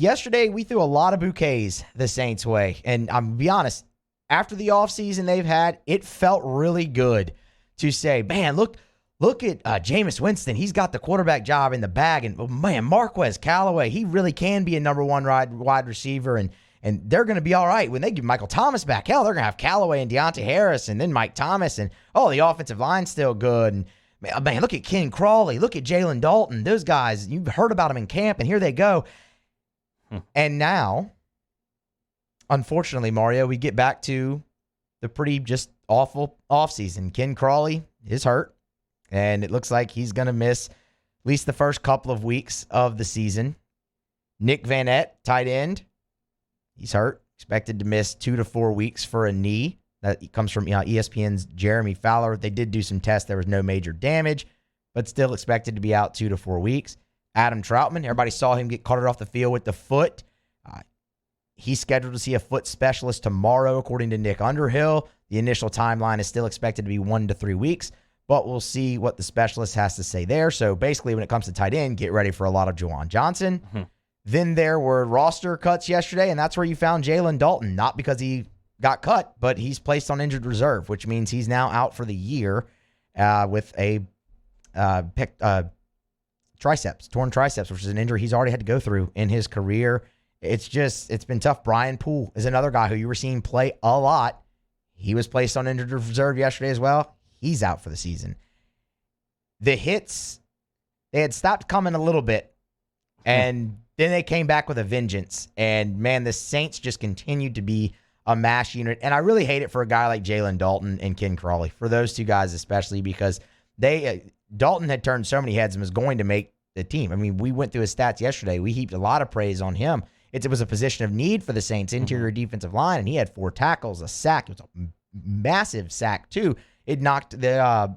Yesterday, we threw a lot of bouquets the Saints' way. And I'm going to be honest, after the offseason they've had, it felt really good to say, man, look at Jameis Winston. He's got the quarterback job in the bag. And, man, Marquez Callaway, he really can be a number one wide receiver. And they're going to be all right. When they get Michael Thomas back, hell, they're going to have Callaway and Deontay Harris and then Mike Thomas. And, the offensive line's still good. And, man, look at Ken Crawley. Look at Jalen Dalton. Those guys, you've heard about them in camp, and here they go. And now, unfortunately, Mario, we get back to the pretty just awful offseason. Ken Crawley is hurt, and it looks like he's going to miss at least the first couple of weeks of the season. Nick Vanette, tight end, he's hurt, expected to miss 2 to 4 weeks for a knee. That comes from ESPN's Jeremy Fowler. They did do some tests. There was no major damage, but still expected to be out 2 to 4 weeks. Adam Troutman, everybody saw him get carted off the field with the foot. He's scheduled to see a foot specialist tomorrow, according to Nick Underhill. The initial timeline is still expected to be 1 to 3 weeks, but we'll see what the specialist has to say there. So basically, when it comes to tight end, get ready for a lot of Juwan Johnson. Mm-hmm. Then there were roster cuts yesterday, and that's where you found Jalen Dalton, not because he got cut, but he's placed on injured reserve, which means he's now out for the year with a torn triceps, which is an injury he's already had to go through in his career. It's been tough. Brian Poole is another guy who you were seeing play a lot. He was placed on injured reserve yesterday as well. He's out for the season. The hits, they had stopped coming a little bit, and then they came back with a vengeance. And, man, the Saints just continued to be a mash unit. And I really hate it for a guy like Jalen Dalton and Ken Crawley, for those two guys especially, because Dalton had turned so many heads and was going to make the team. I mean, we went through his stats yesterday. We heaped a lot of praise on him. It was a position of need for the Saints' interior defensive line, and he had 4 tackles, a sack. It was a massive sack, too. It knocked the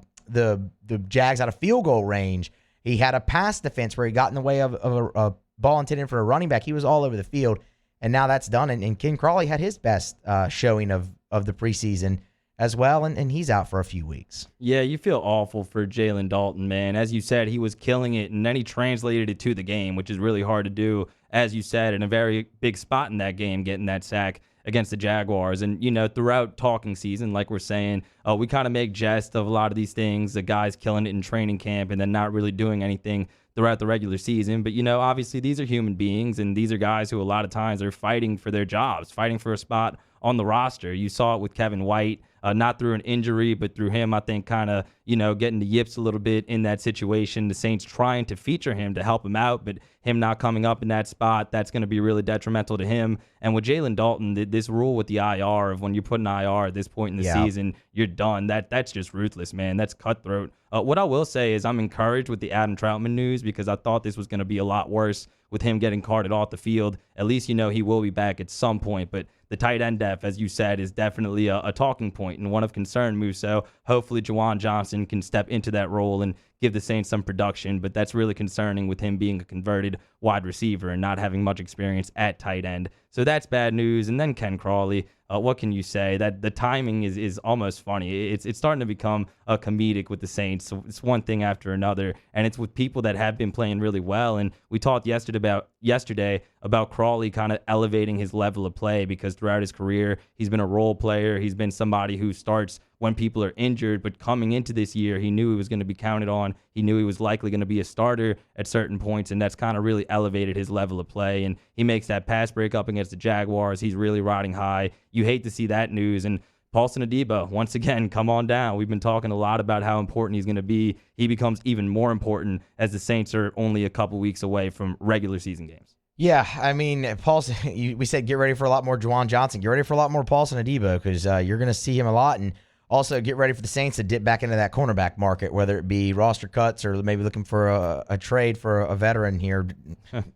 Jags out of field goal range. He had a pass defense where he got in the way of a ball intended for a running back. He was all over the field, and now that's done. And Ken Crawley had his best showing of the preseason as well, and he's out for a few weeks. Yeah, you feel awful for Jalen Dalton, man. As you said, he was killing it, and then he translated it to the game, which is really hard to do, as you said, in a very big spot in that game, getting that sack against the Jaguars. And, throughout talking season, like we're saying, we kind of make jest of a lot of these things, the guys killing it in training camp and then not really doing anything throughout the regular season. But, obviously these are human beings, and these are guys who a lot of times are fighting for their jobs, fighting for a spot on the roster. You saw it with Kevin White, not through an injury, but through him, I think, kind of, getting the yips a little bit in that situation. The Saints trying to feature him to help him out, but him not coming up in that spot, that's going to be really detrimental to him. And with Jalen Dalton, this rule with the IR of when you put an IR at this point in the season, you're done. That's just ruthless, man. That's cutthroat. What I will say is I'm encouraged with the Adam Troutman news, because I thought this was going to be a lot worse with him getting carted off the field. At least, he will be back at some point, but the tight end depth, as you said, is definitely a talking point and one of concern, Musso. Hopefully Juwan Johnson can step into that role and give the Saints some production, but that's really concerning with him being a converted wide receiver and not having much experience at tight end. So that's bad news. And then Ken Crawley, what can you say? That the timing is almost funny. It's starting to become a comedic with the Saints. So it's one thing after another, and it's with people that have been playing really well. And we talked yesterday about Crawley kind of elevating his level of play, because throughout his career, he's been a role player. He's been somebody who starts when people are injured, but coming into this year, he knew he was going to be counted on. He knew he was likely going to be a starter at certain points, and that's kind of really elevated his level of play. And he makes that pass break up against the Jaguars. He's really riding high. You hate to see that news. And Paulson Adebo, once again, come on down. We've been talking a lot about how important he's going to be. He becomes even more important as the Saints are only a couple weeks away from regular season games. Yeah, I mean, Paulson, we said get ready for a lot more Juwan Johnson. Get ready for a lot more Paulson Adebo, because you're going to see him a lot. And also get ready for the Saints to dip back into that cornerback market, whether it be roster cuts or maybe looking for a trade for a veteran here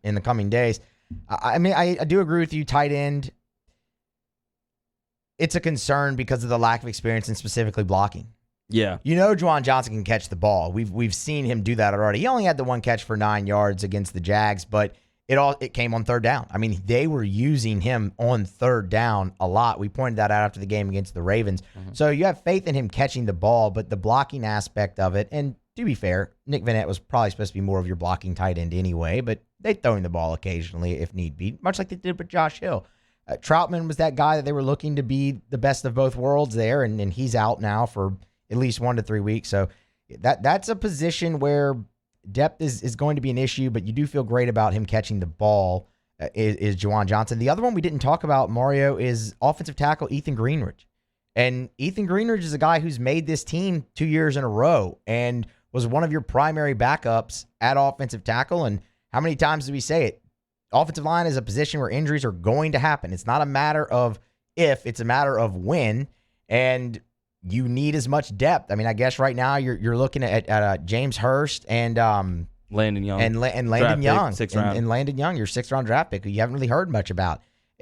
in the coming days. I mean, I do agree with you, tight end. It's a concern because of the lack of experience and specifically blocking. Yeah. Juwan Johnson can catch the ball. We've seen him do that already. He only had the one catch for 9 yards against the Jags, but it came on third down. I mean, they were using him on third down a lot. We pointed that out after the game against the Ravens. Mm-hmm. So you have faith in him catching the ball, but the blocking aspect of it, and to be fair, Nick Vanette was probably supposed to be more of your blocking tight end anyway, but they throw him the ball occasionally if need be, much like they did with Josh Hill. Troutman was that guy that they were looking to be the best of both worlds there, and he's out now for at least 1 to 3 weeks. So that's a position where depth is going to be an issue, but you do feel great about him catching the ball, is Juwan Johnson. The other one we didn't talk about, Mario, is offensive tackle Ethan Greenridge. And Ethan Greenridge is a guy who's made this team 2 years in a row and was one of your primary backups at offensive tackle. And how many times do we say it? Offensive line is a position where injuries are going to happen. It's not a matter of if, it's a matter of when, and you need as much depth. I mean, I guess right now you're looking at James Hurst and Landon Young and Landon Young, pick, 6th round. And Landon Young, your 6th round draft pick, who you haven't really heard much about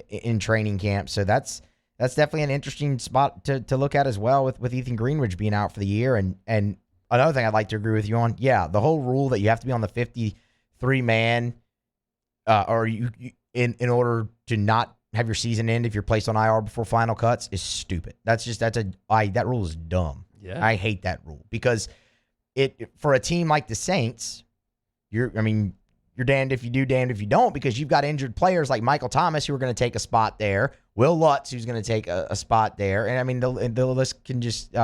in training camp. So that's definitely an interesting spot to look at as well with Ethan Greenridge being out for the year. And another thing I'd like to agree with you on, the whole rule that you have to be on the 53-man or you in order to not have your season end if you're placed on IR before final cuts is stupid. That rule is dumb. Yeah. I hate that rule because for a team like the Saints, you're damned if you do, damned if you don't, because you've got injured players like Michael Thomas who are going to take a spot there, Will Lutz who's going to take a spot there, and I mean the list can just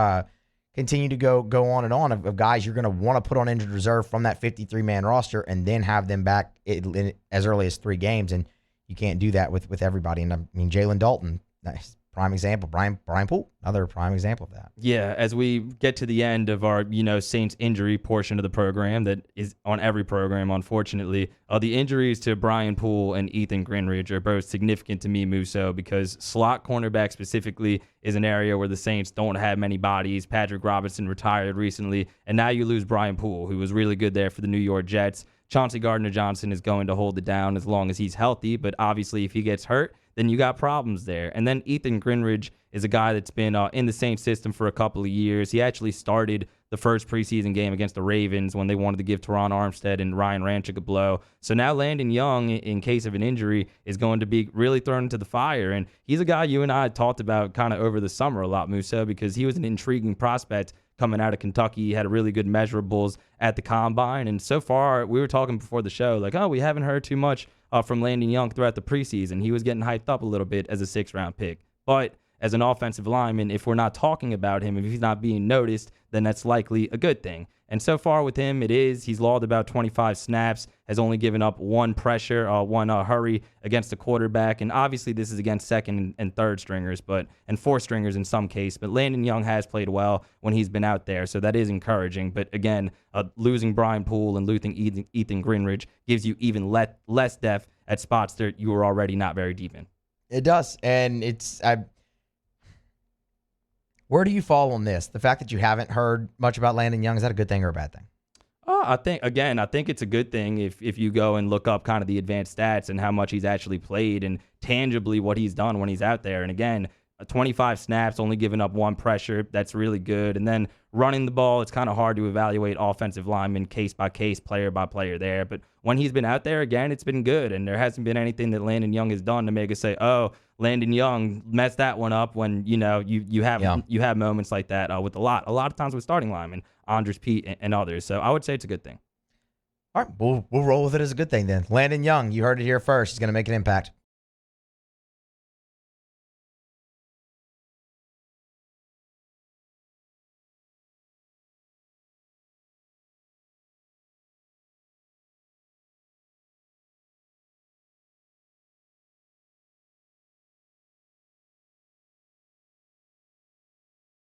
continue to go on and on of guys you're going to want to put on injured reserve from that 53-man roster and then have them back in as early as 3 games, and you can't do that with everybody. And I mean Jalen Dalton, nice prime example. Brian Poole, another prime example of that. Yeah, as we get to the end of our, Saints injury portion of the program that is on every program, unfortunately, the injuries to Brian Poole and Ethan Greenridge are both significant to me, Musso, because slot cornerback specifically is an area where the Saints don't have many bodies. Patrick Robinson retired recently, and now you lose Brian Poole, who was really good there for the New York Jets. Chauncey Gardner-Johnson is going to hold it down as long as he's healthy, but obviously if he gets hurt, then you got problems there. And then Ethan Greenridge is a guy that's been in the Saints system for a couple of years. He actually started the first preseason game against the Ravens when they wanted to give Teron Armstead and Ryan Ranchick a blow. So now Landon Young, in case of an injury, is going to be really thrown into the fire. And he's a guy you and I talked about kind of over the summer a lot, Musso, because he was an intriguing prospect coming out of Kentucky. He had really good measurables at the Combine. And so far, we were talking before the show, like, we haven't heard too much from Landon Young throughout the preseason. He was getting hyped up a little bit as a 6th-round pick. But as an offensive lineman, if we're not talking about him, if he's not being noticed, then that's likely a good thing. And so far with him, he's logged about 25 snaps, has only given up 1 pressure, 1 hurry against the quarterback. And obviously this is against 2nd and 3rd stringers, and 4th stringers in some case. But Landon Young has played well when he's been out there, so that is encouraging. But again, losing Brian Poole and losing Ethan Greenridge gives you even less depth at spots that you were already not very deep in. It does, and where do you fall on this? The fact that you haven't heard much about Landon Young, is that a good thing or a bad thing? I think it's a good thing if you go and look up kind of the advanced stats and how much he's actually played and tangibly what he's done when he's out there. And again, 25 snaps, only giving up 1 pressure. That's really good. And then running the ball, it's kind of hard to evaluate offensive linemen case by case, player by player there. But when he's been out there, again, it's been good. And there hasn't been anything that Landon Young has done to make us say, oh, Landon Young messed that one up, when, you have moments like that with a lot of times with starting linemen, Andres Pete and others. So I would say it's a good thing. All right, we'll roll with it as a good thing then. Landon Young, you heard it here first. He's going to make an impact.